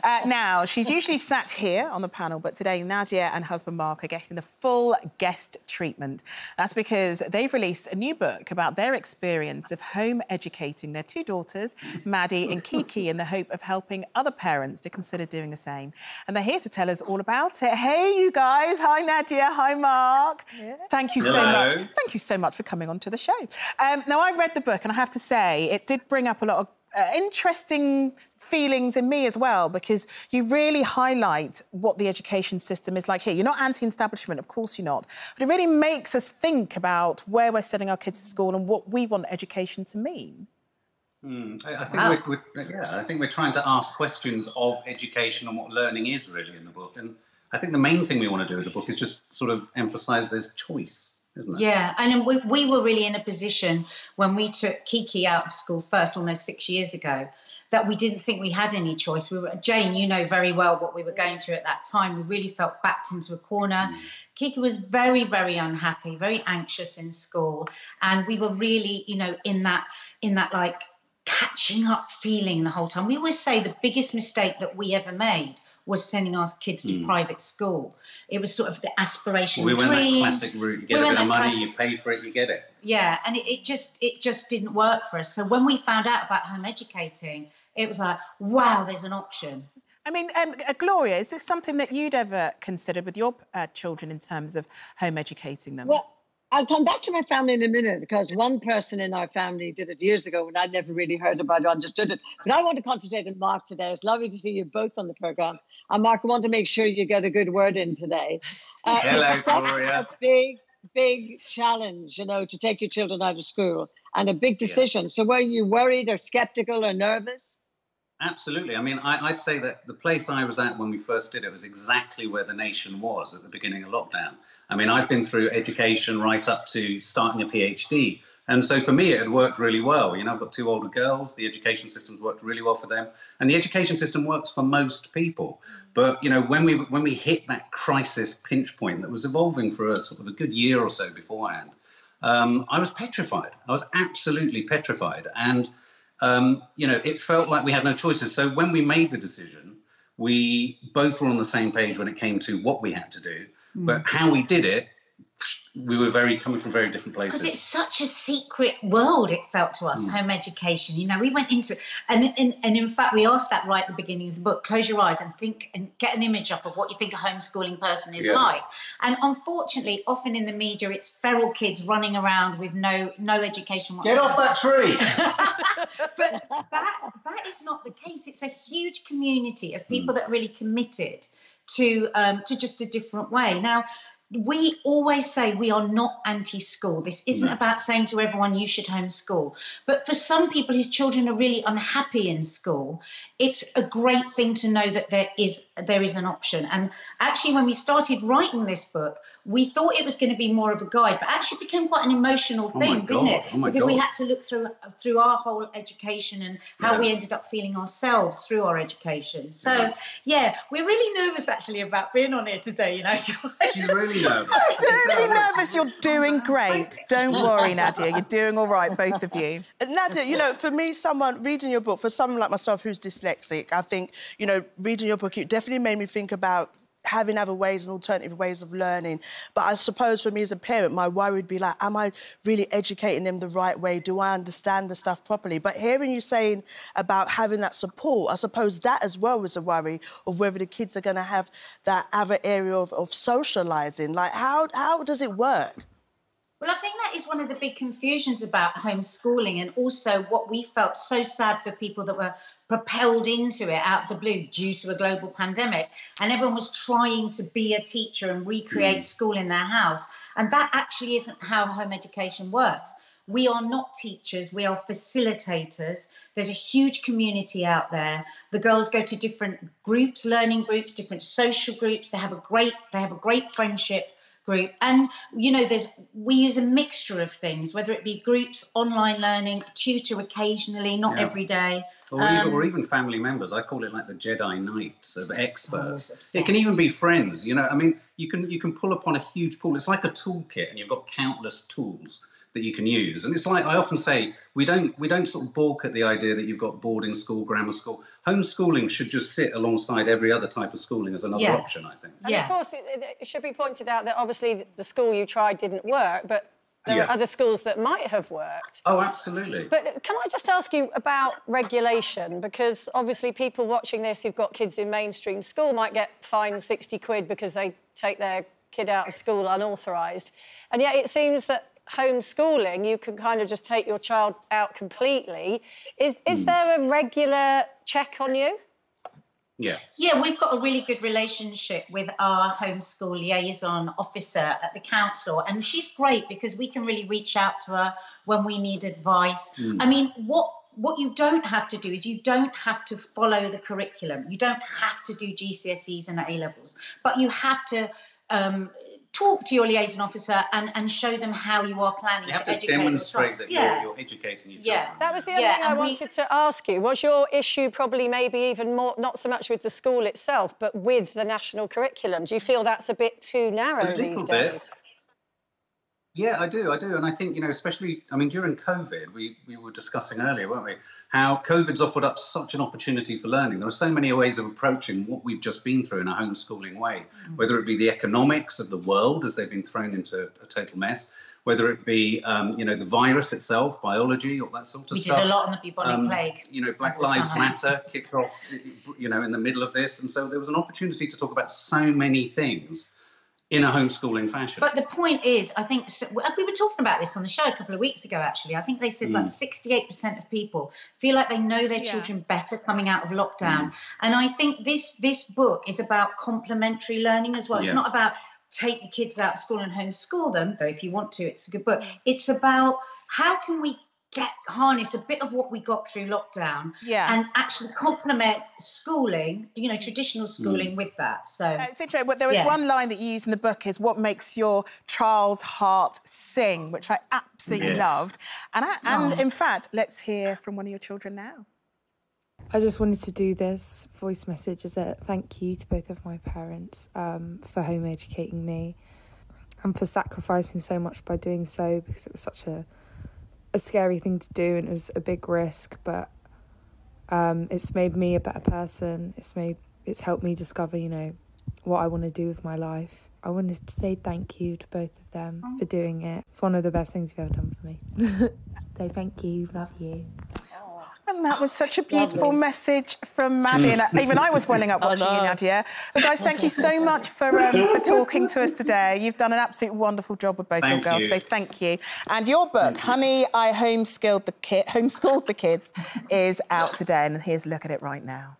Now, she's usually sat here on the panel, but today Nadia and husband Mark are getting the full guest treatment. That's because they've released a new book about their experience of home educating their two daughters, Maddie and Kiki, in the hope of helping other parents to consider doing the same. And they're here to tell us all about it. Hey, you guys. Hi, Nadia. Hi, Mark. Yeah. Thank you so much. Thank you so much for coming on to the show. Now, I read the book, and I have to say, it did bring up a lot of interesting feelings in me as well, because you really highlight what the education system is like here. You're not anti-establishment, of course you're not, but it really makes us think about where we're sending our kids to school and what we want education to mean. I think we're trying to ask questions of education and what learning is really in the book. And I think the main thing we want to do with the book is just sort of emphasise there's choice. Yeah, and we were really in a position when we took Kiki out of school first, almost 6 years ago, that we didn't think we had any choice. Jane, you know very well what we were going through at that time. We really felt backed into a corner. Kiki was very, very unhappy, very anxious in school, and we were really, you know, in that like catching up feeling the whole time. We always say the biggest mistake that we ever made was sending our kids to private school. It was sort of the aspirational dream. We went that classic route. You get a bit of money, you pay for it, you get it. Yeah, and it just didn't work for us. So when we found out about home educating, it was like, wow, there's an option. I mean, Gloria, is this something that you'd ever considered with your children in terms of home educating them? Well, I'll come back to my family in a minute, because one person in our family did it years ago and I'd never really heard about it or understood it. But I want to concentrate on Mark today. It's lovely to see you both on the programme. And Mark, I want to make sure you get a good word in today. Hello, Gloria. A big challenge, you know, to take your children out of school, and a big decision. So were you worried or sceptical or nervous? Absolutely. I mean, I'd say that the place I was at when we first did it was exactly where the nation was at the beginning of lockdown. I mean, I've been through education right up to starting a PhD. And so for me, it had worked really well. You know, I've got two older girls. The education system's worked really well for them. And the education system works for most people. But, you know, when we hit that crisis pinch point that was evolving for a sort of a good year or so beforehand, I was petrified. I was absolutely petrified. And you know, it felt like we had no choices. So when we made the decision, we both were on the same page when it came to what we had to do, but how we did it, we were coming from very different places. Because it's such a secret world, it felt to us, home education. You know, we went into it. And in fact, we asked that right at the beginning of the book. Close your eyes and think and get an image up of what you think a homeschooling person is like. And unfortunately, often in the media, it's feral kids running around with no education whatsoever. Get off that tree! But that is not the case. It's a huge community of people that are really committed to just a different way. Now, we always say we are not anti-school. This isn't about saying to everyone you should homeschool. But for some people whose children are really unhappy in school, it's a great thing to know that there is an option. And actually, when we started writing this book, we thought it was going to be more of a guide, but actually it became quite an emotional thing, didn't it? Because we had to look through our whole education and how we ended up feeling ourselves through our education. So, yeah, we're really nervous actually about being on here today, you know. She's really nervous. Don't be nervous, you're doing great. Don't worry, Nadia, you're doing all right, both of you. Nadia, you know, for me, reading your book, for someone like myself who's dyslexic, I think, you know, reading your book, it definitely made me think about having other ways and alternative ways of learning. But I suppose for me as a parent, my worry would be like, am I really educating them the right way? Do I understand the stuff properly? But hearing you saying about having that support, I suppose that as well was a worry of whether the kids are going to have that other area of socialising. Like, how does it work? Well, I think that is one of the big confusions about homeschooling, and also what we felt so sad for people that were propelled into it out of the blue due to a global pandemic, and everyone was trying to be a teacher and recreate school in their house. And that actually isn't how home education works. We are not teachers, we are facilitators. There's a huge community out there. The girls go to different groups, learning groups, different social groups. They have a great friendship group. And, you know, we use a mixture of things, whether it be groups, online learning, tutor occasionally, not every day. Or even family members. I call it like the Jedi Knights of experts. It can even be friends. You know, I mean, you can pull upon a huge pool. It's like a toolkit, and you've got countless tools that you can use. And it's like I often say, we don't sort of balk at the idea that you've got boarding school, grammar school. Homeschooling should just sit alongside every other type of schooling as another option, I think. And of course, it should be pointed out that obviously the school you tried didn't work, but there are other schools that might have worked. Oh, absolutely. But can I just ask you about regulation? Because obviously people watching this who've got kids in mainstream school might get fined 60 quid because they take their kid out of school unauthorised. And yet it seems that homeschooling, you can kind of just take your child out completely. Is there a regular check on you? Yeah, we've got a really good relationship with our homeschool liaison officer at the council, and she's great because we can really reach out to her when we need advice. I mean, what you don't have to do is you don't have to follow the curriculum. You don't have to do GCSEs and A-levels, but you have to talk to your liaison officer and show them how you are planning to educate. You have to demonstrate that you're educating your children. That was the other thing I wanted to ask you. Was your issue probably maybe even more, not so much with the school itself, but with the national curriculum? Do you feel that's a bit too narrow these days? Yeah, I do. And I think, especially, I mean, during COVID, we were discussing earlier, weren't we, how COVID's offered up such an opportunity for learning. There are so many ways of approaching what we've just been through in a homeschooling way, whether it be the economics of the world as they've been thrown into a total mess, whether it be, the virus itself, biology, all that sort of stuff. We did a lot on the bubonic plague. Black Lives Matter kicked off, in the middle of this. And so there was an opportunity to talk about so many things in a homeschooling fashion. But the point is, I think, we were talking about this on the show a couple of weeks ago, actually. I think they said like 68% of people feel like they know their children better coming out of lockdown. And I think this book is about complementary learning as well. It's not about take the kids out of school and homeschool them, though if you want to, it's a good book. It's about how can we harness a bit of what we got through lockdown and actually complement schooling, traditional schooling with that. So it's interesting. But there was one line that you use in the book is what makes your child's heart sing, which I absolutely loved. And in fact, let's hear from one of your children now. I just wanted to do this voice message as a thank you to both of my parents for home educating me and for sacrificing so much by doing so, because it was such a scary thing to do and it was a big risk, but it's made me a better person. It's helped me discover, what I want to do with my life. I wanted to say thank you to both of them for doing it. It's one of the best things you've ever done for me. So thank you, love you. And that was such a beautiful message from Maddie. And even I was welling up watching you, Nadia. But guys, thank you so much for talking to us today. You've done an absolutely wonderful job with both your girls, so thank you. And your book, Honey, I Homeschooled the Kids, is out today. And here's a look at it right now.